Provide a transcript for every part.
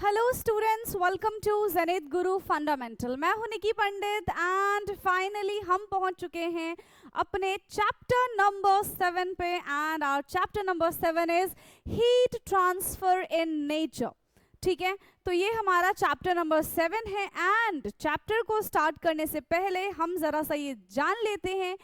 Hello students, welcome to Zenith Guru Fundamental. मैं हूं निकी पंडित and finally हम पहुंच चुके हैं अपने चैप्टर नंबर 7 पे and our chapter number 7 is heat transfer in nature. ठीक है, तो ये हमारा चैप्टर नंबर 7 है एंड चैप्टर को स्टार्ट करने से पहले हम जरा सा ये जान लेते हैं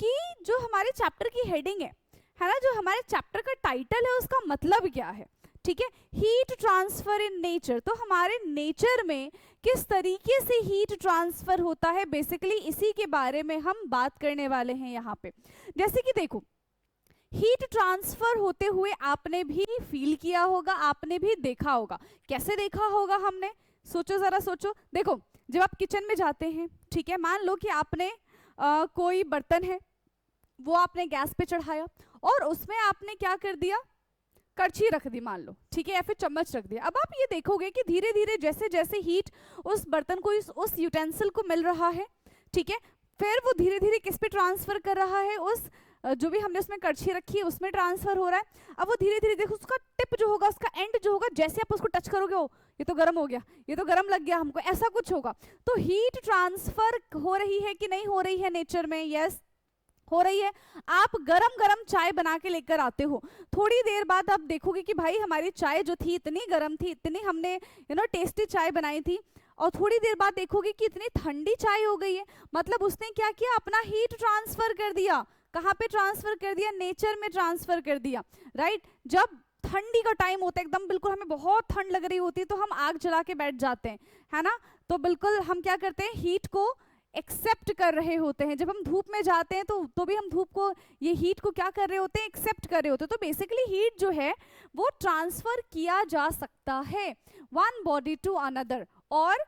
कि जो हमारे चैप्टर की हेडिंग है ना, जो हमारे चैप्टर का टाइटल है उसका मतलब क्या है। ठीक है, हीट ट्रांसफर इन नेचर, तो हमारे नेचर में किस तरीके से हीट ट्रांसफर होता है, बेसिकली इसी के बारे में हम बात करने वाले हैं यहाँ पे। जैसे कि देखो, हीट ट्रांसफर होते हुए आपने भी फील किया होगा, आपने भी देखा होगा। कैसे देखा होगा हमने, सोचो जरा सोचो। देखो, जब आप किचन में जाते हैं, ठीक है, मान लो कि आपने कोई बर्तन है वो आपने गैस पे चढ़ाया और उसमें आपने क्या कर दिया, कड़छी रख दी मान लो, ठीक है, या फिर चम्मच रख दिया। अब आप ये देखोगे कि धीरे धीरे जैसे जैसे हीट उस बर्तन को उस यूटेंसिल को मिल रहा है, ठीक है, फिर वो धीरे धीरे किस पे ट्रांसफर कर रहा है, उस जो भी हमने उसमें कड़छी रखी है उसमें ट्रांसफर हो रहा है। अब वो धीरे धीरे देखो, उसका टिप जो होगा, उसका एंड जो होगा, जैसे आप उसको टच करोगे, ओ ये तो गर्म हो गया, ये तो गर्म लग गया हमको, ऐसा कुछ होगा। तो हीट ट्रांसफर हो रही है कि नहीं हो रही है नेचर में? यस, हो रही है। आप गरम गरम चाय बना के लेकर आते हो, थोड़ी देर बाद आप देखोगे कि भाई हमारी चाय जो थी इतनी गरम थी, इतनी हमने टेस्टी चाय बनाई थी, और थोड़ी देर बाद देखोगे कि इतनी ठंडी चाय हो गई है। मतलब उसने क्या किया, अपना हीट ट्रांसफर कर दिया। कहाँ पे ट्रांसफर कर दिया? नेचर में ट्रांसफर कर दिया, राइट। जब ठंडी का टाइम होता है, एकदम बिल्कुल हमें बहुत ठंड लग रही होती है, तो हम आग जला के बैठ जाते हैं, है ना। तो बिल्कुल हम क्या करते हैं, हीट को एक्सेप्ट कर रहे होते हैं। जब हम धूप में जाते हैं तो भी हम धूप को, ये हीट को क्या कर रहे होते हैं, एक्सेप्ट कर रहे होते हैं। तो बेसिकली हीट जो है वो ट्रांसफर किया जा सकता है वन बॉडी टू अनदर। और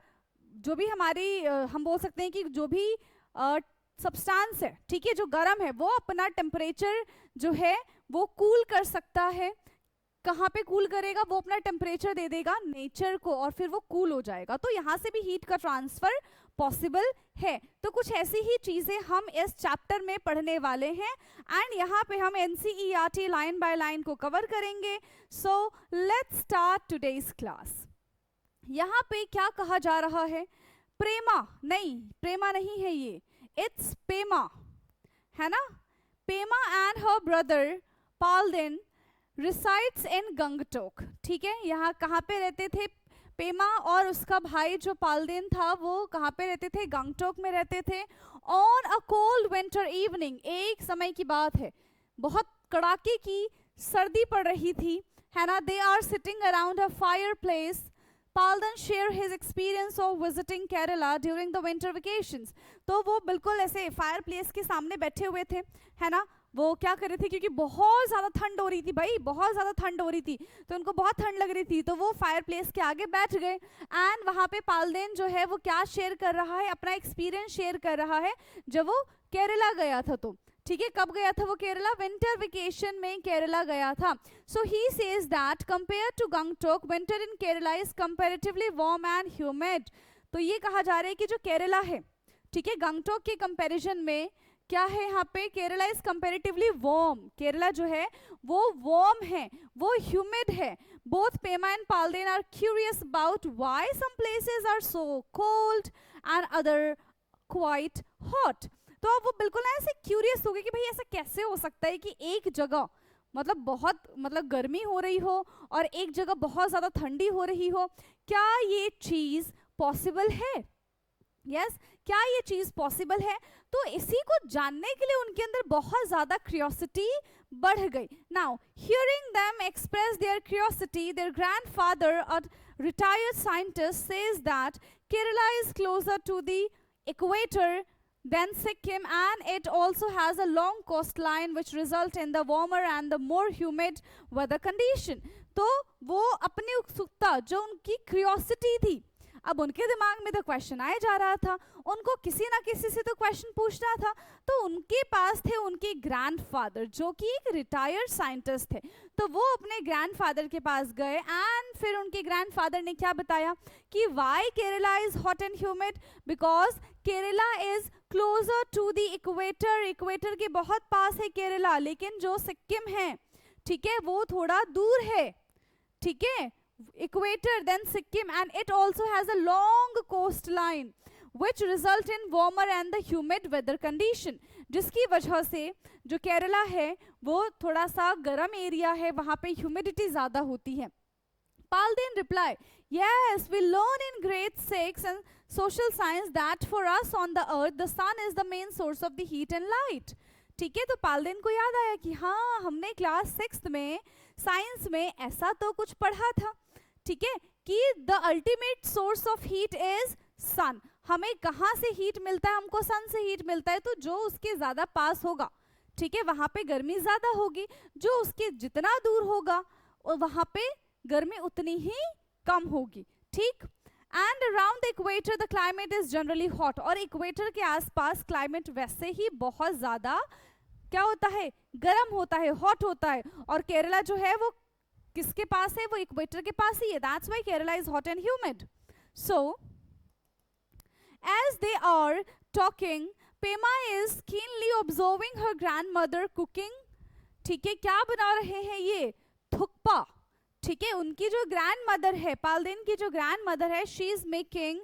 जो भी हमारी हम बोल सकते हैं कि जो भी सब्सटेंस है, ठीक है, जो गर्म है, वो अपना टेम्परेचर जो है वो कूल कर सकता है। कहाँ पे कूल करेगा? वो अपना टेम्परेचर दे देगा नेचर को और फिर वो कूल हो जाएगा। तो यहाँ से भी हीट का ट्रांसफर पॉसिबल है। तो कुछ ऐसी ही चीजें हम इस चैप्टर में पढ़ने वाले हैं एंड यहाँ पे हम एनसीईआरटी लाइन बाय लाइन को कवर करेंगे। So let's start today's class. यहाँ पे क्या कहा जा रहा है? प्रेमा नहीं, प्रेमा नहीं है ये, इट्स पेमा, है ना। Pema and her brother Palden resides in Gangtok. ठीक है, यहाँ कहाँ पे रहते थे? पेमा और उसका भाई जो पाल्देन था वो कहाँ पे रहते थे? गंगटोक में रहते थे। On a cold winter evening, एक समय की बात है, बहुत कड़ाके की सर्दी पड़ रही थी, है ना। They are sitting around a fireplace. Palden share his experience of visiting Kerala during the winter vacations. तो वो बिल्कुल ऐसे फायर प्लेस के सामने बैठे हुए थे, है ना। वो क्या कर रहे थे, क्योंकि बहुत ज़्यादा ठंड हो रही थी भाई, बहुत ज़्यादा ठंड हो रही थी, तो उनको बहुत ठंड लग रही थी, तो वो फायर प्लेस के आगे बैठ गए एंड वहाँ पे पाल्देन जो है वो क्या शेयर कर रहा है, अपना एक्सपीरियंस शेयर कर रहा है जब वो केरला गया था। तो ठीक है, कब गया था वो केरला? विंटर वेकेशन में केरला गया था। So he says that compare to Gangtok winter in Kerala is comparatively warm and humid. तो ये कहा जा रहा है कि जो केरला है, ठीक है, गंगटोक के कंपैरिजन में क्या है यहाँ पे, Kerala is comparatively warm. Kerala जो है वो वार्म है, वो ह्यूमिड है। Both Pema and Palden are curious about why some places are so cold and other quite hot. तो अब वो बिल्कुल ऐसे क्यूरियस हो गए कि भाई ऐसा कैसे हो सकता है कि एक जगह बहुत गर्मी हो रही हो और एक जगह बहुत ज्यादा ठंडी हो रही हो। क्या ये चीज पॉसिबल है? यस, क्या ये चीज पॉसिबल है? तो इसी को जानने के लिए उनके अंदर बहुत ज्यादा क्यूरियोसिटी बढ़ गई। Now hearing them express their curiosity, their grandfather, a retired scientist, says that Kerala is closer to the equator than Sikkim and it also has a long coastline which result in the warmer and the more humid weather condition। तो वो अपनी उत्सुकता, जो उनकी curiosity थी, अब उनके दिमाग में तो क्वेश्चन आए जा रहा था, उनको किसी ना किसी से तो क्वेश्चन पूछना था। तो उनके पास थे उनके ग्रैंडफादर जो कि एक रिटायर्ड साइंटिस्ट थे। तो वो अपने ग्रैंडफादर के पास गए एंड फिर उनके ग्रैंडफादर ने क्या बताया कि why Kerala is hot and humid, because Kerala is closer to the equator. Equator के बहुत पास है केरला, लेकिन जो सिक्किम है, ठीक है, वो थोड़ा दूर है, ठीक है, equator, then Sikkim, and it also has a long coastline which result in warmer and the humid weather condition, जिसकी वजह से जो केरला है वो थोड़ा सा गर्म एरिया है, वहां पे ह्यूमिडिटी ज्यादा होती है. Palden reply, yes, we learn in grade 6 and social science that for us on the earth the sun is the main source of the heat and light. ठीक है, तो पालदेन को याद आया कि हाँ हमने क्लास 6 में साइंस में ऐसा तो कुछ पढ़ा था. ठीक है, कि the ultimate source of heat is sun. हमें कहाँ से हीट मिलता है? हमको सन से हीट मिलता है. तो जो उसके ज्यादा पास होगा, ठीक है, वहां पे गर्मी ज्यादा होगी. जो उसके जितना दूर होगा वहां पे गर्मी उतनी ही कम होगी. ठीक. And around the equator the climate is generally hot. और इक्वेटर के आसपास क्लाइमेट वैसे ही बहुत ज्यादा क्या होता है? गर्म होता है, हॉट होता है. और केरला जो है वो किसके पास है? वो इक्वेटर के पास ही है. That's why Kerala is hot and humid. So as they are talking, Pema is keenly observing her grandmother cooking. ठीक है, क्या बना रहे हैं ये? थुक्पा. ठीक है, उनकी जो ग्रैंड मदर है, पालदेन की जो ग्रैंड मदर है, she is making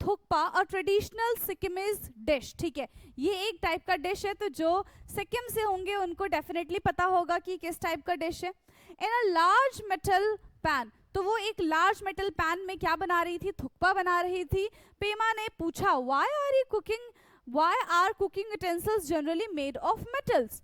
thukpa, a traditional Sikkimese dish. ठीक है, ये एक टाइप का डिश है. तो जो सिक्किम से होंगे उनको डेफिनेटली पता होगा कि किस टाइप का डिश है. इन अ लार्ज मेटल पैन. तो वो एक लार्ज मेटल पैन में क्या बना रही थी? थुक्पा बना रही थी. पेमा ने पूछा, why are cooking utensils generally made of metals.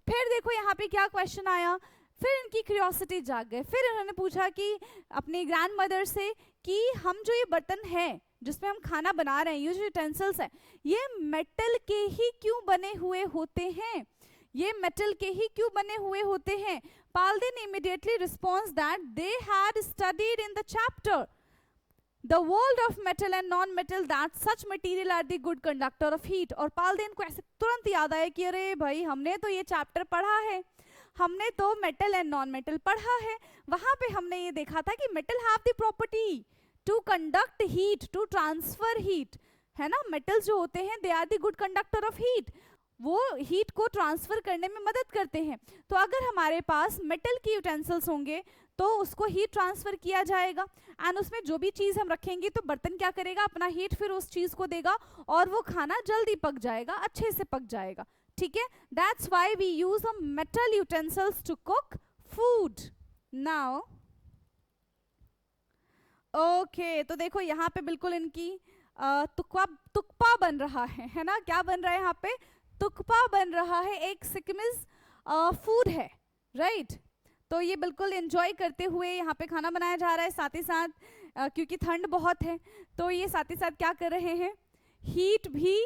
फिर देखो यहाँ पे क्या क्वेश्चन आया. फिर इनकी क्यूरियोसिटी जाग गए. फिर उन्होंने पूछा कि अपनी ग्रैंड मदर से कि हम जो ये बर्तन है जिसमें हम खाना बना रहे हैं, ये जो यूटेंसिल्स है, ये मेटल के ही क्यों बने हुए होते हैं? ये मेटल के ही क्यों बने हुए होते हैं? Palden immediately responds that they had studied in the chapter the world of metal and non-metal that such material are the good conductor of heat. और पालदेन को ऐसे तुरंत याद आया कि अरे भाई हमने तो ये चैप्टर पढ़ा है, हमने तो मेटल एंड नॉन मेटल पढ़ा है. वहां पे हमने ये देखा था कि metal have the property to conduct heat, to transfer heat, है ना. मेटल जो होते हैं they are the good conductor of heat. वो हीट को ट्रांसफर करने में मदद करते हैं. तो अगर हमारे पास मेटल की यूटेंसिल्स होंगे तो उसको हीट ट्रांसफर किया जाएगा. एंड उसमें जो भी चीज हम रखेंगे तो बर्तन क्या करेगा? अपना हीट फिर उस चीज को देगा और वो खाना जल्दी पक जाएगा, अच्छे से पक जाएगा. ठीक है, that's why we use a metal utensils to cook food. Now okay, तो देखो यहाँ पे बिल्कुल इनकी तुक्पा बन रहा है ना. क्या बन रहा है यहाँ पे? तुक्पा बन रहा है. एक सिक्किमीज फूड है, राइट. तो ये बिल्कुल एंजॉय करते हुए यहाँ पे खाना बनाया जा रहा है. साथ ही साथ क्योंकि ठंड बहुत है तो ये साथ ही साथ क्या कर रहे हैं? हीट भी,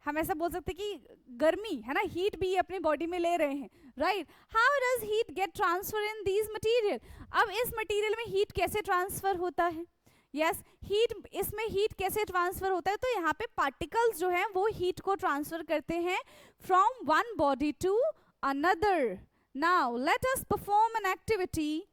हम ऐसा बोल सकते हैं कि गर्मी है ना, हीट भी अपनी बॉडी में ले रहे हैं, right. How does heat get transfer in these material? अब इस मटीरियल में हीट कैसे ट्रांसफर होता है? यस, हीट, इसमें हीट कैसे ट्रांसफर होता है? तो यहाँ पे पार्टिकल्स जो हैं वो हीट को ट्रांसफर करते हैं from one body to another. Now let us perform an activity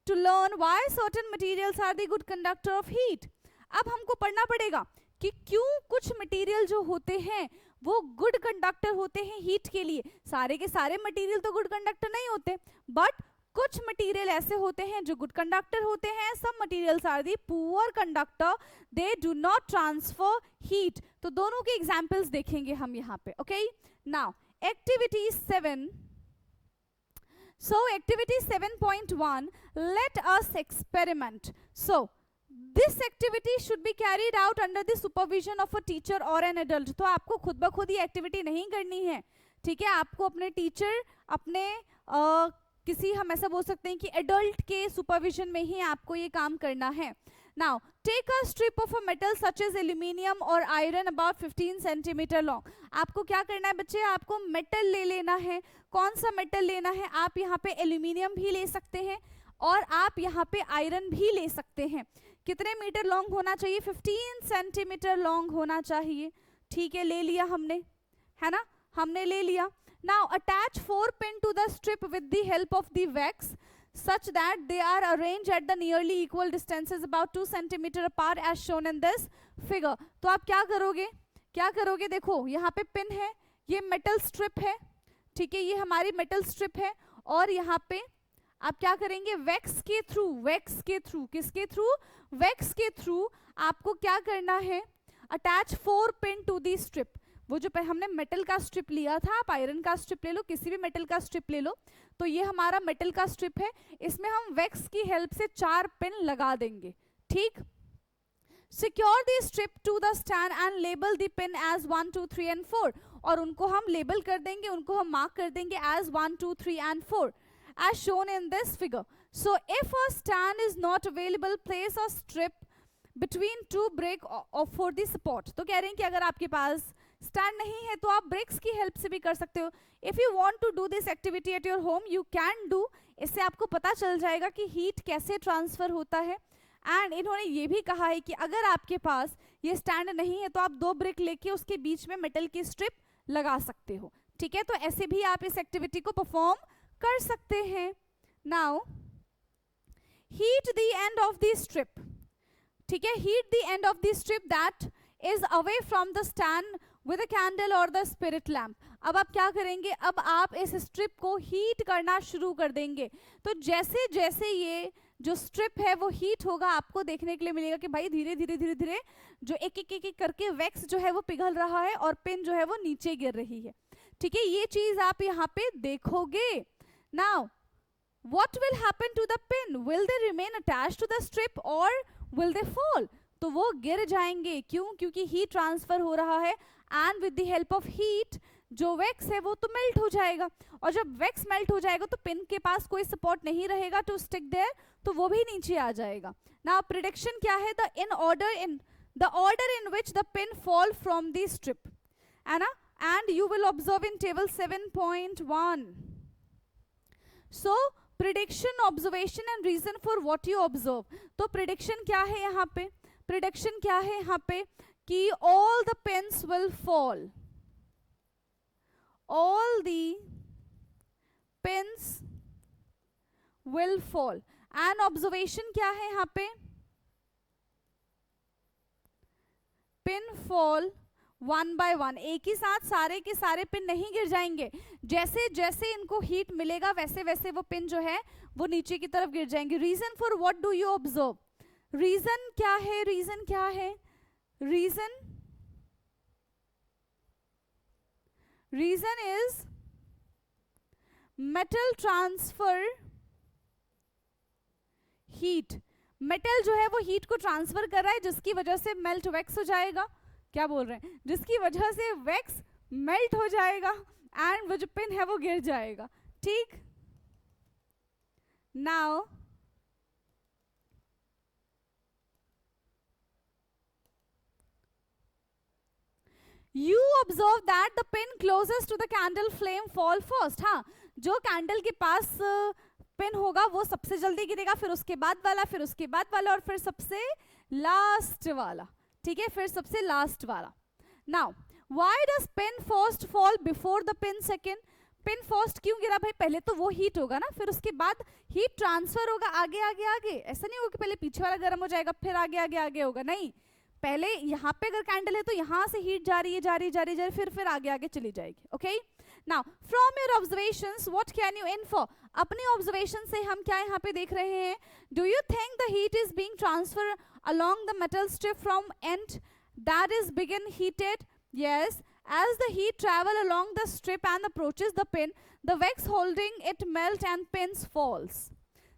to learn why certain materials are the good conductor of heat. अब हमको पढ़ना पड़ेगा कि क्यों कुछ मटेरियल जो होते हैं वो गुड कंडक्टर होते हैं हीट के लिए. सारे के सारे मटेरियल तो गुड कंडक्टर नहीं होते, बट कुछ मटेरियल ऐसे होते हैं जो गुड कंडक्टर होते हैं. Some materials are the poor conductor, they do not transfer heat. तो दोनों के एग्जांपल्स देखेंगे हम यहाँ पे. Okay, now activity 7. So activity 7.1, let us experiment. So this activity should be carried out under the supervision of a teacher or an adult. तो आपको खुद ब खुद ये एक्टिविटी नहीं करनी है, ठीक है. आपको अपने टीचर, अपने किसी, हम ऐसा बोल सकते हैं कि एडल्ट के सुपरविजन में ही आपको ये काम करना है. Now take a strip of a metal such as aluminium और आयरन अबाउट 15 सेंटीमीटर लॉन्ग. आपको क्या करना है बच्चे? आपको मेटल ले लेना है. कौन सा मेटल लेना है? आप यहाँ पे एल्यूमिनियम भी ले सकते हैं और आप यहाँ पे आयरन भी ले सकते हैं. कितने मीटर लॉन्ग होना चाहिए? 15 सेंटीमीटर लॉन्ग होना चाहिए. ठीक है, ले लिया हमने, है ना, हमने ले लिया. Now attach 4 pin to the strip with the help of the wax such that they are arranged at the nearly equal distances about 2 centimeter apart as shown in this figure. तो आप क्या करोगे? क्या करोगे? देखो यहाँ पे पिन है, ये मेटल स्ट्रिप है, ठीक है, ये हमारी मेटल स्ट्रिप है और यहाँ पे आप क्या करेंगे, वैक्स के थ्रू, किसके थ्रू, वैक्स के थ्रू आपको क्या करना है, attach 4 pin to the strip. वो जो हमने मेटल का स्ट्रिप लिया था, आप आयरन का स्ट्रिप ले लो, किसी भी मेटल का स्ट्रिप ले लो, तो ये हमारा मेटल का स्ट्रिप है, इसमें हम वैक्स की हेल्प से 4 पिन लगा देंगे, ठीक। Secure the strip to the stand and label the pin as 1 2 3 and 4, और उनको हम लेबल कर देंगे, उनको हम मार्क कर देंगे as 1 2 3 and 4 as shown in this figure. So if a stand is not available, place a strip between 2 brick for the support. तो कह रहे हैं कि अगर आपके पास स्टैंड नहीं है तो आप ब्रेक्स की हेल्प से भी कर सकते हो। If you want to do this activity at your home you can do. इससे आपको पता चल जाएगा कि हीट कैसे ट्रांसफर होता है। एंड इन्होंने ये भी कहा है कि अगर आपके पास ये स्टैंड नहीं है तो आप 2 ब्रिक लेके उसके बीच में मेटल की स्ट्रिप लगा सकते हो, ठीक है। तो ऐसे भी आप इस एक्टिविटी को परफॉर्म कर सकते हैं। Now heat the end of the strip, ठीक है, heat the end of the strip that is away from the stand with a candle और द स्पिरिट लैम्प। अब आप क्या करेंगे, अब आप इस स्ट्रिप को हीट करना शुरू कर देंगे। तो जैसे जैसे ये जो स्ट्रिप है वो हीट होगा, आपको देखने के लिए मिलेगा कि भाई धीरे धीरे धीरे धीरे जो एक एक एक करके वैक्स जो है वो पिघल रहा है और पिन जो है वो नीचे गिर रही है, ठीक है। ये चीज आप यहाँ पे देखोगे। Now, what will happen to the pin? Will they remain attached to the strip or will they fall? तो वो गिर जाएंगे, क्यों? क्योंकि हीट ट्रांसफर हो रहा है and with the help of heat जो वैक्स है वो तो मेल्ट हो जाएगा, और जब वैक्स मेल्ट हो जाएगा तो पिन के पास कोई सपोर्ट नहीं रहेगा टू स्टिक देयर, तो वो भी नीचे आ जाएगा। नाउ प्रेडिक्शन क्या है, the order in which the pin fall from the strip, है ना, and you will observe in table 7.1। So prediction, observation and reason for what you observe। तो prediction क्या है यहाँ पे, prediction क्या है यहाँ पे कि all the pins will fall, all the pins will fall, and observation क्या है यहाँ पे, pin fall 1 by 1, एक ही साथ सारे के सारे पिन नहीं गिर जाएंगे, जैसे जैसे इनको हीट मिलेगा वैसे वैसे वो पिन जो है वो नीचे की तरफ गिर जाएंगे। Reason for what do you observe, reason क्या है, रीजन क्या है, reason is metal transfer heat. Metal जो है वो हीट को ट्रांसफर कर रहा है जिसकी वजह से मेल्ट वैक्स हो जाएगा, क्या बोल रहे हैं, जिसकी वजह से वैक्स मेल्ट हो जाएगा एंड वो जो पिन है वो गिर जाएगा, ठीक। Now you observe that the pin closest to the candle flame fall first. हाँ, जो कैंडल के पास पिन होगा वो सबसे जल्दी गिरेगा, फिर उसके बाद वाला, फिर उसके बाद वाला, और फिर सबसे लास्ट वाला, ठीक है, फिर सबसे लास्ट वाला। Now why does pin first fall before the pin second, pin first क्यों गिरा भाई, पहले तो वो हीट होगा ना, फिर उसके बाद हीट ट्रांसफर होगा आगे आगे आगे, ऐसा नहीं होगा कि पहले पीछे वाला गर्म हो जाएगा फिर आगे आगे आगे होगा, नहीं, पहले यहाँ पे अगर कैंडल है तो यहाँ से हीट जा रही है, जा रही जा रही जा रही, फिर आगे आगे चली जाएगी, okay. Now from your observations what can you info, अपनी ऑब्जर्वेशन से हम क्या यहाँ पे देख रहे हैं, do you think the heat is being transfer along the metal strip from end that is begin heated? Yes, as the heat travel along the strip and approaches the pin, the wax holding it melt and pins falls।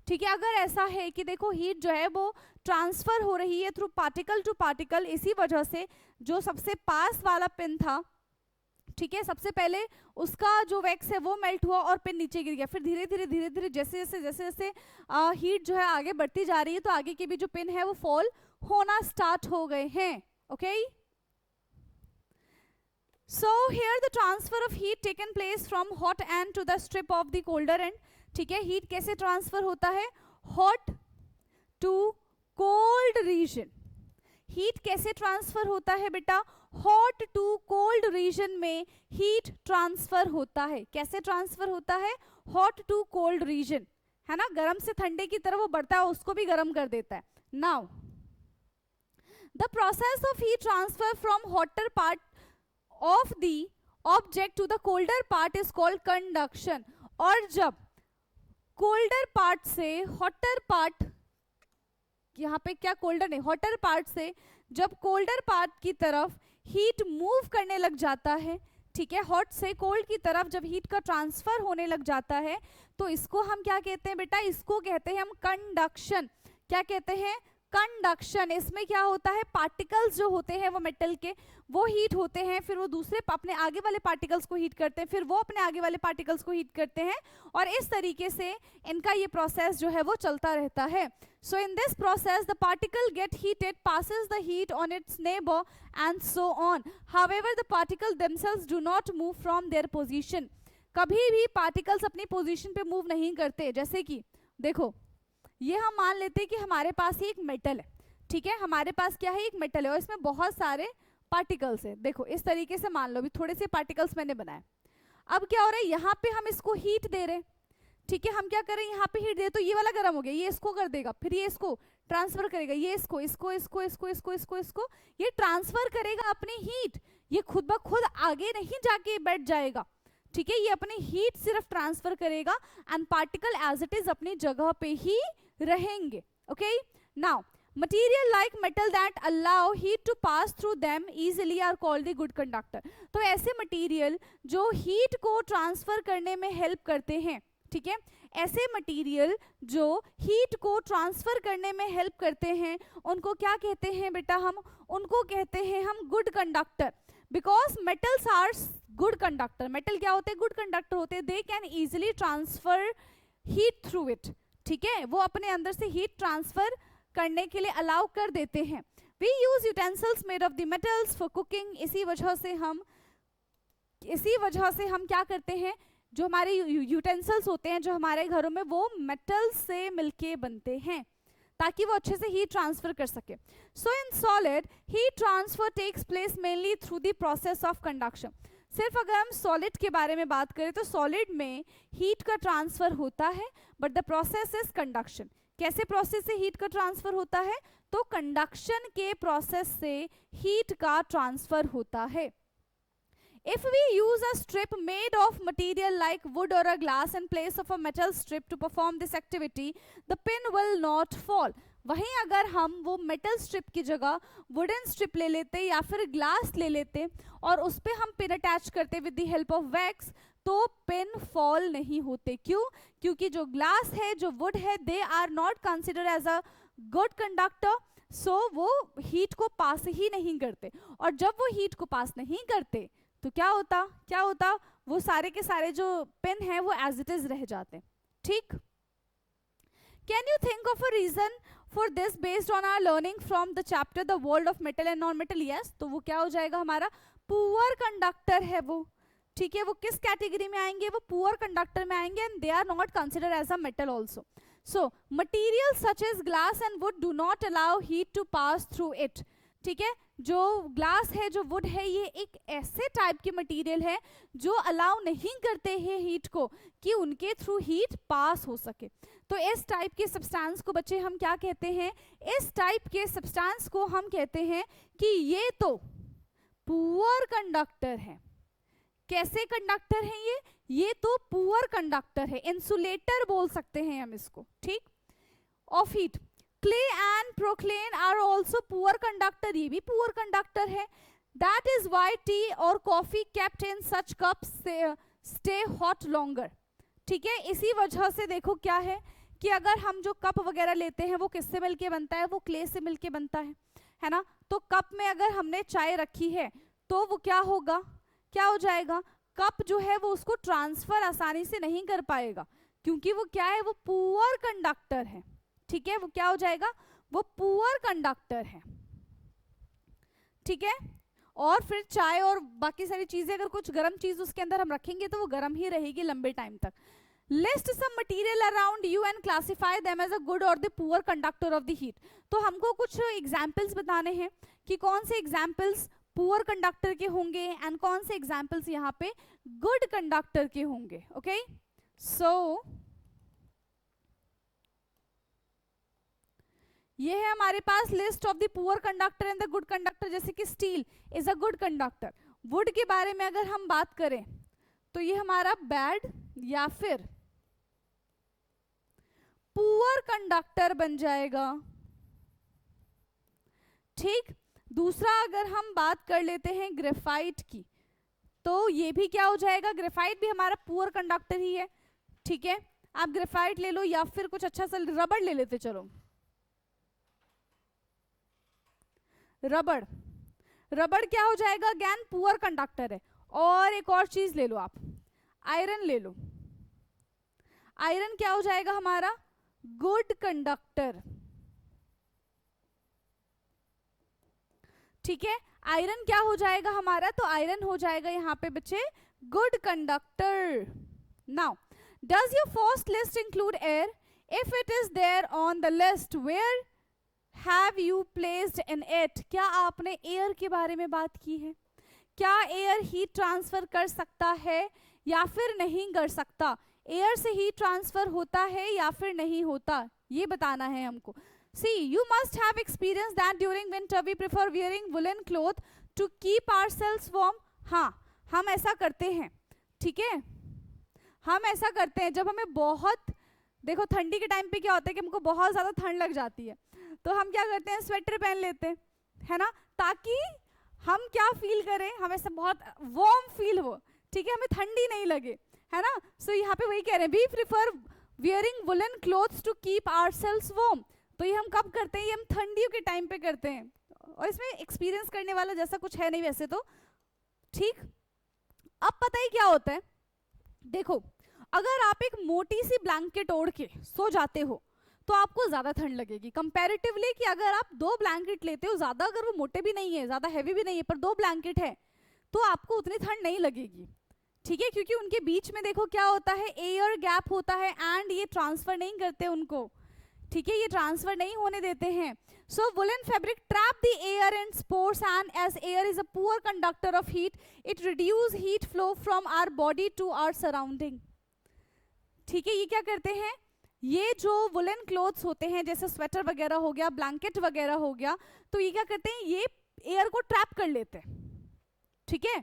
ठीक है, अगर ऐसा है कि देखो heat जो है वो ट्रांसफर हो रही है थ्रू पार्टिकल टू पार्टिकल, इसी वजह से जो सबसे पास वाला पिन था, ठीक है, सबसे पहले उसका जो वैक्स है वो मेल्ट हुआ और पिन नीचे गिर गया, फिर धीरे धीरे धीरे धीरे जैसे जैसे जैसे जैसे हीट जो है आगे बढ़ती जा रही है तो आगे के भी जो पिन है वो फॉल होना स्टार्ट हो गए हैं, okay. So here the transfer of heat taken place from hot end to the strip of the colder end, ठीक है, हीट कैसे ट्रांसफर होता है, hot to cold region. Heat कैसे ट्रांसफर होता है बेटा, हॉट टू कोल्ड रीजन में हीट ट्रांसफर होता है, कैसे ट्रांसफर होता है, हॉट टू कोल्ड रीजन, है ना, गर्म से ठंडे की तरफ वो बढ़ता है, उसको भी गर्म कर देता है। Now the process of heat transfer from hotter part of the object to the colder part is called conduction. और जब कोल्डर पार्ट से हॉटर पार्ट, यहाँ पे क्या कोल्डर नहीं हॉटर पार्ट से जब कोल्डर पार्ट की तरफ हीट मूव करने लग जाता है, ठीक है, हॉट से कोल्ड की तरफ जब हीट का ट्रांसफर होने लग जाता है, तो इसको हम क्या कहते हैं बेटा, इसको कहते हैं हम कंडक्शन। क्या कहते हैं, कंडक्शन। इसमें क्या होता है, पार्टिकल्स जो होते हैं वो मेटल के वो हीट होते हैं, फिर वो दूसरे अपने आगे वाले पार्टिकल्स को हीट करते हैं, फिर वो अपने आगे वाले पार्टिकल्स को हीट करते हैं, और इस तरीके से इनका ये प्रोसेस जो है वो चलता रहता है। So in this process the particle get heated, passes the heat on its neighbor and so on. However, the particles themselves do not move from their position. कभी भी पार्टिकल्स अपनी पोजीशन पे मूव नहीं करते। जैसे कि देखो, ये हम मान लेते हैं कि हमारे पास ही एक मेटल है, ठीक है, हमारे पास क्या है, एक मेटल है और इसमें बहुत सारे पार्टिकल्स है। देखो इस तरीके से मान लो, भी थोड़े से पार्टिकल्स मैंने बनाए। अब क्या हो रहा है, यहाँ पे हम इसको हीट दे रहे हैं, ठीक है, हम क्या करें, यहाँ पे हीट दे, तो ये वाला गर्म हो गया, ये इसको कर देगा, फिर ये इसको ट्रांसफर करेगा, ये इसको इसको इसको इसको इसको इसको इसको ये ट्रांसफर करेगा अपनी हीट। ये खुद ब खुद आगे नहीं जाके बैठ जाएगा, ठीक है, ये अपनी हीट सिर्फ ट्रांसफर करेगा and particle as it is अपनी जगह पे ही रहेंगे। Okay, now material like metal that allow heat to pass through them easily are called the good conductor. तो ऐसे मटेरियल जो हीट को ट्रांसफर करने में हेल्प करते हैं, ठीक है, ऐसे मटेरियल जो हीट को ट्रांसफर करने में हेल्प करते हैं उनको क्या कहते हैं बेटा, हम उनको कहते हैं हम good conductor. Because metals are good conductor, metal क्या होते हैं, गुड कंडक्टर होते हैं, they can easily transfer heat through it, ठीक है, वो अपने अंदर से हीट ट्रांसफर करने के लिए अलाउ कर देते हैं। We use utensils made of the metals for cooking, इसी वजह से हम क्या करते हैं, जो हमारे यूटेंसिल्स होते हैं जो हमारे घरों में वो मेटल से मिलके बनते हैं ताकि वो अच्छे से हीट ट्रांसफर कर सके। So in solid heat transfer takes place mainly through the process of conduction. सिर्फ अगर हम सॉलिड के बारे में बात करें तो सॉलिड में हीट का ट्रांसफर होता है, but the process is conduction. कैसे प्रोसेस से हीट का ट्रांसफर होता है, तो कंडक्शन के प्रोसेस से हीट का ट्रांसफर होता है। If we use a strip made of material like wood or a glass in place of a metal strip to perform this activity, the pin will not fall. वहीं अगर हम वो metal strip की जगह wooden strip ले लेते या फिर ग्लास ले लेते और उस पर हम पिन अटैच करते with the help of wax, तो पिन फॉल नहीं होते। क्यों? क्योंकि जो ग्लास है, जो वुड है, they are not consider as a good conductor, so वो हीट को पास ही नहीं करते। और जब वो हीट को पास नहीं करते तो क्या होता, वो सारे के सारे जो पिन है वो एज इट इज रह जाते। ठीक, can you think of a reason for this based on our learning from the chapter the world of metal and non metal? Yes, तो वो क्या हो जाएगा, हमारा पुअर कंडक्टर है वो। ठीक है, वो किस कैटेगरी में आएंगे, वो पुअर कंडक्टर में आएंगे and they are not consider as a metal also. So material such as glass and wood do not allow heat to pass through it. ठीक है, जो ग्लास है, जो वुड है, ये एक ऐसे टाइप के मटेरियल है जो अलाउ नहीं करते हैं हीट को कि उनके थ्रू हीट पास हो सके। तो इस टाइप के सब्सटेंस को बच्चे हम क्या कहते हैं, इस टाइप के सब्सटेंस को हम कहते हैं कि ये तो पुअर कंडक्टर है। कैसे कंडक्टर है ये तो पुअर कंडक्टर है, इंसुलेटर बोल सकते हैं हम इसको। ठीक, of heat. Clay and porcelain are also poor conductor, ये भी पुअर कंडक्टर है। दैट इज वाई टी और coffee kept in such cups stay hot longer. ठीक है, इसी वजह से देखो क्या है कि अगर हम जो कप वगैरह लेते हैं वो किससे मिलके बनता है, वो क्ले से मिलके बनता है ना। तो कप में अगर हमने चाय रखी है तो वो क्या होगा, क्या हो जाएगा, कप जो है वो उसको ट्रांसफर आसानी से नहीं कर पाएगा क्योंकि वो क्या है, वो पुअर कंडक्टर है। ठीक है, वो क्या हो जाएगा, वो पुअर कंडक्टर है। ठीक है, और फिर चाय और बाकी सारी चीजें, अगर कुछ गर्म चीज उसके अंदर हम रखेंगे तो वो गर्म ही रहेगी लंबे टाइम तक। List some material around you and classify them as a good or the poor conductor of the heat. तो हमको कुछ एग्जाम्पल्स बताने हैं कि कौन से एग्जाम्पल्स पुअर कंडक्टर के होंगे एंड कौन से एग्जाम्पल्स यहाँ पे गुड कंडक्टर के होंगे। ओके, सो ये है हमारे पास list of the poor conductor and the good conductor. जैसे कि steel is a good conductor. Wood के बारे में अगर हम बात करें तो ये हमारा बैड या फिर पुअर कंडक्टर बन जाएगा। ठीक, दूसरा अगर हम बात कर लेते हैं ग्रेफाइट की, तो ये भी क्या हो जाएगा, ग्रेफाइट भी हमारा पुअर कंडक्टर ही है। ठीक है, आप ग्रेफाइट ले लो या फिर कुछ अच्छा सा रबड़ ले लेते, चलो रबड़, रबड़ क्या हो जाएगा, अगेन पुअर कंडक्टर है। और एक और चीज ले लो आप, आयरन ले लो, आयरन क्या हो जाएगा हमारा, गुड कंडक्टर। ठीक है, आयरन क्या हो जाएगा हमारा, तो आयरन हो जाएगा यहाँ पे बच्चे good conductor. Now does your first list include air, if it is there on the list where have you placed in it, क्या आपने एयर के बारे में बात की है, क्या एयर हीट ट्रांसफर कर सकता है या फिर नहीं कर सकता, एयर से हीट ट्रांसफर होता है या फिर नहीं होता, ये बताना है हमको। See, you must have experienced that during winter we prefer wearing woolen cloth to keep ourselves warm. हाँ, हम ऐसा करते हैं, ठीक है, हम ऐसा करते हैं जब हमें बहुत, देखो ठंडी के टाइम पे क्या होता है कि हमको बहुत ज़्यादा ठंड लग जाती है, तो हम क्या करते हैं, स्वेटर पहन लेते हैं, है ना, ताकि हम क्या फील करें, हमें सब बहुत वार्म फील हो, ठीक है, हमें ठंडी नहीं लगे, है ना। सो यहाँ पे वही कह रहे हैं, we prefer wearing woollen clothes to keep ourselves warm. तो ये हम कब करते हैं, ये हम ठंडियों के टाइम पे करते हैं, और इसमें एक्सपीरियंस करने वाला जैसा कुछ है नहीं वैसे तो। ठीक, अब पता ही क्या होता है, देखो अगर आप एक मोटी सी ब्लैंकेट ओढ़ के सो जाते हो तो आपको ज्यादा ठंड लगेगी कंपैरेटिवली, कि अगर आप 2 ब्लैंकेट लेते हो, ज्यादा अगर वो मोटे भी नहीं है, ज्यादा हैवी भी नहीं है, पर 2 ब्लैंकेट है, तो आपको उतनी ठंड नहीं लगेगी। ठीक है, क्योंकि उनके बीच में देखो क्या होता है, एयर गैप होता है, एंड ये ट्रांसफर नहीं करते उनको, ठीक है, ये ट्रांसफर नहीं होने देते हैं। So woollen fabric trap the air and spores, and as air is a poor conductor of heat, it reduce heat flow from our body to our surrounding. ठीक है, ये क्या करते हैं, ये जो वुलन क्लोथ्स होते हैं जैसे स्वेटर वगैरह हो गया, ब्लैंकेट वगैरह हो गया, तो ये क्या करते हैं, ये एयर को ट्रैप कर लेते हैं। ठीक है,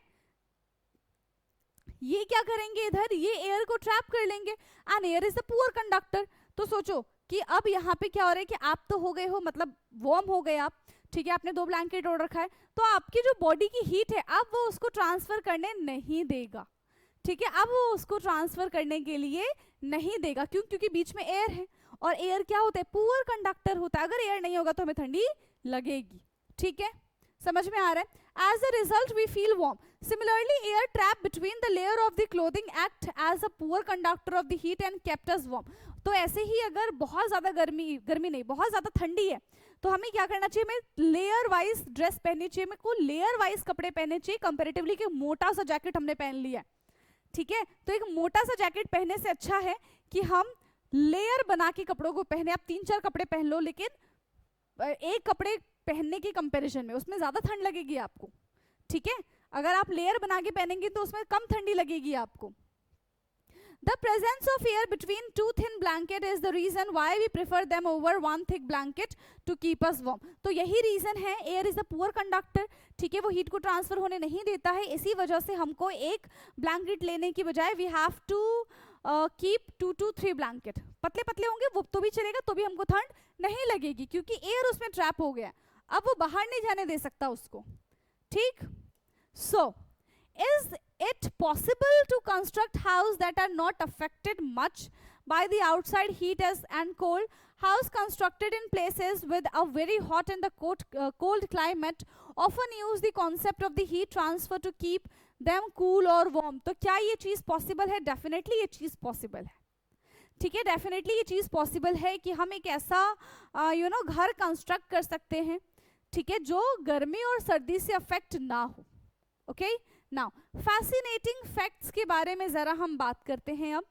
ये क्या करेंगे, इधर ये एयर को ट्रैप कर लेंगे, and air is the poor conductor. तो सोचो कि अब यहाँ पे क्या हो रहा है कि आप तो हो गए हो, मतलब वार्म हो गए आप, ठीक है, आपने 2 ब्लैंकेट ओढ़ रखा है, तो आपकी जो बॉडी की हीट है अब वो उसको ट्रांसफर करने नहीं देगा। ठीक है, अब वो उसको ट्रांसफर करने के लिए नहीं देगा, क्यों, क्योंकि बीच में एयर है, और एयर क्या होता है, पुअर कंडक्टर होता है, अगर एयर नहीं होगा तो हमें ठंडी लगेगी। ठीक है, समझ में आ रहा है। As a result, we feel warm. Similarly, air trapped between the layer of the clothing act as a poor conductor of the heat and kept us warm. तो ऐसे ही अगर बहुत ज़्यादा गर्मी नहीं, बहुत ज़्यादा ठंडी है, तो हमें क्या करना चाहिए, हमें लेयर वाइज ड्रेस पहननी चाहिए, हमें को लेयर वाइज कपड़े पहनने चाहिए, कंपेरेटिवली कि मोटा सा जैकेट हमने पहन लिया है। ठीक है, तो एक मोटा सा जैकेट पहनने से अच्छा है कि हम लेयर बना के कपड़ों को पहने। आप 3-4 कपड़े पहन लो, लेकिन एक कपड़े पहनने के कंपैरिजन में उसमें ज्यादा ठंड लगेगी आपको। ठीक है, अगर आप लेयर बना के पहनेंगे तो उसमें कम ठंडी लगेगी आपको। The presence of air between 2 thin blanket is the reason why we prefer them over 1 thick blanket to keep us warm. तो यही रीजन है, air is a poor conductor, ठीक है, वो हीट को ट्रांसफर होने नहीं देता है, इसी वजह से हमको एक ब्लैंकेट लेने की बजाय we have to keep 2 to 3 blanket. पतले पतले होंगे वो तो भी चलेगा, तो भी हमको ठंड नहीं लगेगी, क्योंकि एयर उसमें ट्रैप हो गया, अब वो बाहर नहीं जाने दे सकता उसको। ठीक, सो is it possible to construct house that are not affected much by the outside heat and cold? House constructed in places with a very hot and the cold climate often use the concept of the heat transfer to keep them cool or warm. तो क्या ये चीज possible है? Definitely ये चीज possible है। ठीक है, डेफिनेटली ये चीज पॉसिबल है कि हम एक ऐसा घर कंस्ट्रक्ट कर सकते हैं, ठीक है, जो गर्मी और सर्दी से अफेक्ट ना हो। ओके, नाउ फैसिनेटिंग फैक्ट्स के बारे में जरा हम बात करते हैं। अब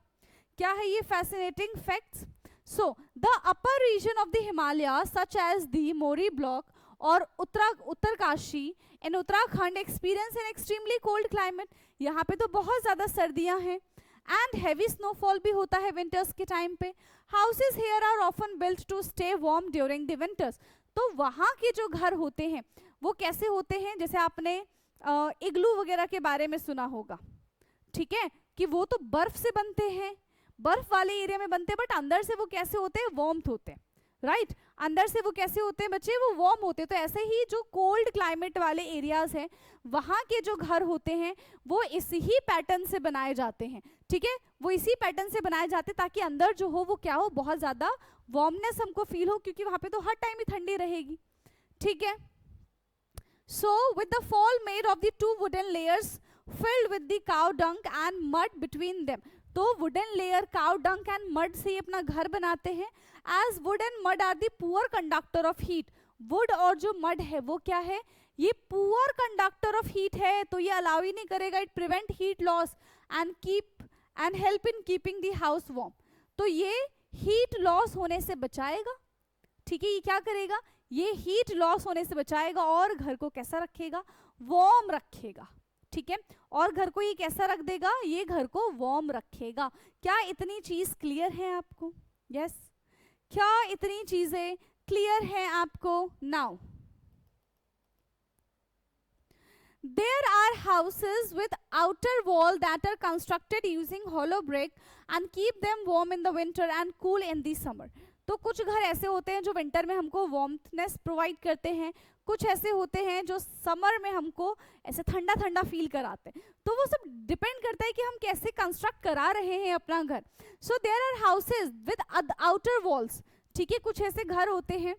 क्या है ये fascinating facts? So the upper region of the Himalaya such as the Mori block or Uttarkashi in Uttarakhand experience an extremely cold climate. यहाँ पे तो बहुत ज्यादा सर्दियां हैं, एंड हैवी स्नोफॉल भी होता है विंटर्स के टाइम पे। Houses here are often built to stay warm during the winters. तो वहाँ के जो घर होते हैं वो कैसे होते हैं, जैसे आपने इग्लू वगैरह के बारे में सुना होगा, ठीक है, कि वो तो बर्फ से बनते हैं, बर्फ वाले एरिया में बनते हैं, बट अंदर से वो कैसे होते हैं, वार्म होते हैं, राइट अंदर से वो कैसे होते हैं बच्चे, वो वार्म होते हैं। तो ऐसे ही जो कोल्ड क्लाइमेट वाले एरियाज हैं वहाँ के जो घर होते हैं वो इसी ही पैटर्न से बनाए जाते हैं, ठीक है, वो इसी पैटर्न से बनाए जाते हैं ताकि अंदर जो हो वो क्या हो, बहुत ज़्यादा वार्मनेस हमको फील हो, क्योंकि वहाँ पे तो हर टाइम ही ठंडी रहेगी, ठीक है। So with the fall made of the 2 wooden layers filled with the cow dung and mud between them, तो wooden layer, cow dung and mud से ही अपना घर बनाते हैं। As wood and mud are the poor conductor of heat, wood और जो mud है वो क्या है, ये पुअर कंडक्टर ऑफ हीट है, तो ये अलाउ ही नहीं करेगा, it prevent heat loss and help in keeping the house warm, तो ये हीट लॉस होने से बचाएगा, ठीक है, ये क्या करेगा, ये हीट लॉस होने से बचाएगा और घर को कैसा रखेगा, वार्म रखेगा, ठीक है, और घर को ये कैसा रख देगा, ये घर को वार्म रखेगा। क्या इतनी चीज क्लियर है आपको, यस क्या इतनी चीजें क्लियर है आपको। Now there are houses with outer wall that are constructed using hollow brick and keep them warm in the winter and cool in the summer, तो कुछ घर ऐसे होते हैं जो विंटर में हमको वार्मनेस प्रोवाइड करते हैं, कुछ ऐसे होते हैं जो समर में हमको ऐसे ठंडा ठंडा फील कराते हैं, तो वो सब डिपेंड करता है कि हम कैसे कंस्ट्रक्ट करा रहे हैं अपना घर। So there are houses with outer walls, ठीक है, कुछ ऐसे घर होते हैं,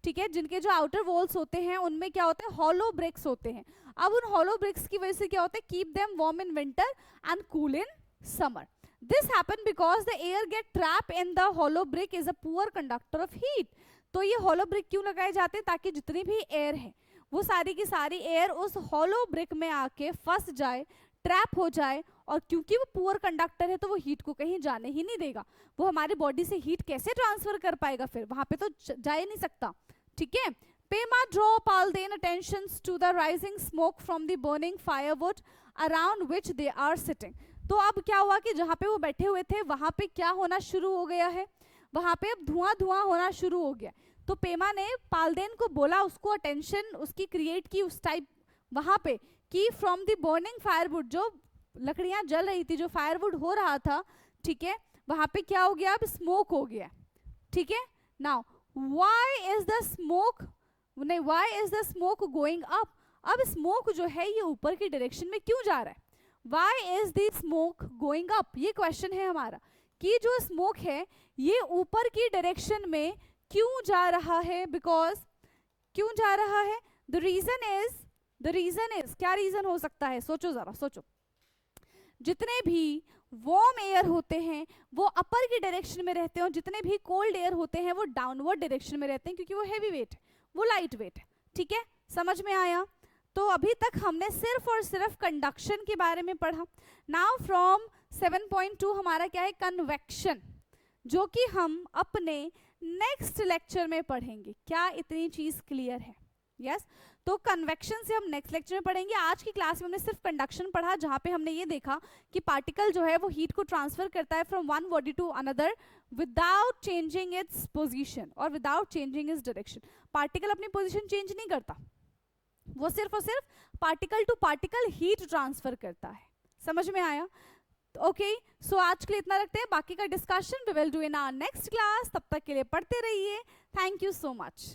ठीक है, जिनके जो आउटर वॉल्स होते हैं उनमें क्या होता है, हॉलो ब्रिक्स होते हैं। अब उन हॉलो ब्रिक्स की वजह से क्या होता है, keep them warm in winter and cool in summer. This happened because the air get trapped in the hollow brick is a poor conductor of heat, तो ये hollow brick क्यों लगाए जाते हैं, ताकि जितनी भी एयर है वो सारी की सारी एयर उस hollow brick में आके फंस जाए, ट्रैप हो जाए, और क्योंकि वो पुअर कंडक्टर है तो वो हीट को कहीं जाने ही नहीं देगा, वो हमारी बॉडी से हीट कैसे ट्रांसफर कर पाएगा, फिर वहां पे तो जा ही नहीं सकता, ठीक है। Pema draw Palden attentions to the rising smoke from the burning firewood around which they are sitting, तो अब क्या हुआ कि जहाँ पे वो बैठे हुए थे वहां पे क्या होना शुरू हो गया है, वहां पे अब धुआं धुआं होना शुरू हो गया, तो पेमा ने पालदेन को बोला, उसको अटेंशन उसकी क्रिएट की उस टाइप वहां पे कि फ्रॉम द बर्निंग फायरवुड, जो लकड़ियां जल रही थी, जो फायरवुड हो रहा था, ठीक है, वहां पे क्या हो गया, अब स्मोक हो गया, ठीक है। Now why is the smoke, नहीं why is the smoke going up, अब स्मोक जो है ये ऊपर की डायरेक्शन में क्यों जा रहा है, Why is the smoke going up, ये क्वेश्चन है हमारा कि जो स्मोक है ये ऊपर की डायरेक्शन में क्यों जा रहा है, बिकॉज क्यों जा रहा है, द रीजन इज क्या रीजन हो सकता है, सोचो जरा सोचो, जितने भी वार्म एयर होते हैं वो अपर की डायरेक्शन में रहते हैं, और जितने भी कोल्ड एयर होते हैं वो डाउनवर्ड डायरेक्शन में रहते हैं, क्योंकि वो हैवी वेट है, वो लाइट वेट है, ठीक है, समझ में आया। तो अभी तक हमने सिर्फ और सिर्फ कंडक्शन के बारे में पढ़ा। नाउ फ्रॉम 7.2 हमारा क्या है, कन्वेक्शन, जो कि हम अपने नेक्स्ट लेक्चर में पढ़ेंगे। क्या इतनी चीज क्लियर है, यस तो कन्वेक्शन से हम नेक्स्ट लेक्चर में पढ़ेंगे। आज की क्लास में हमने सिर्फ कंडक्शन पढ़ा, जहां पे हमने ये देखा कि पार्टिकल जो है वो हीट को ट्रांसफर करता है from one body to another without changing its position और without changing its direction. Particle अपनी पोजीशन चेंज नहीं करता, वो सिर्फ और सिर्फ particle to particle heat transfer करता है। समझ में आया? ओके सो आज के लिए इतना रखते हैं, बाकी का discussion we will do in our next class. तब तक के लिए पढ़ते रहिए। Thank you so much.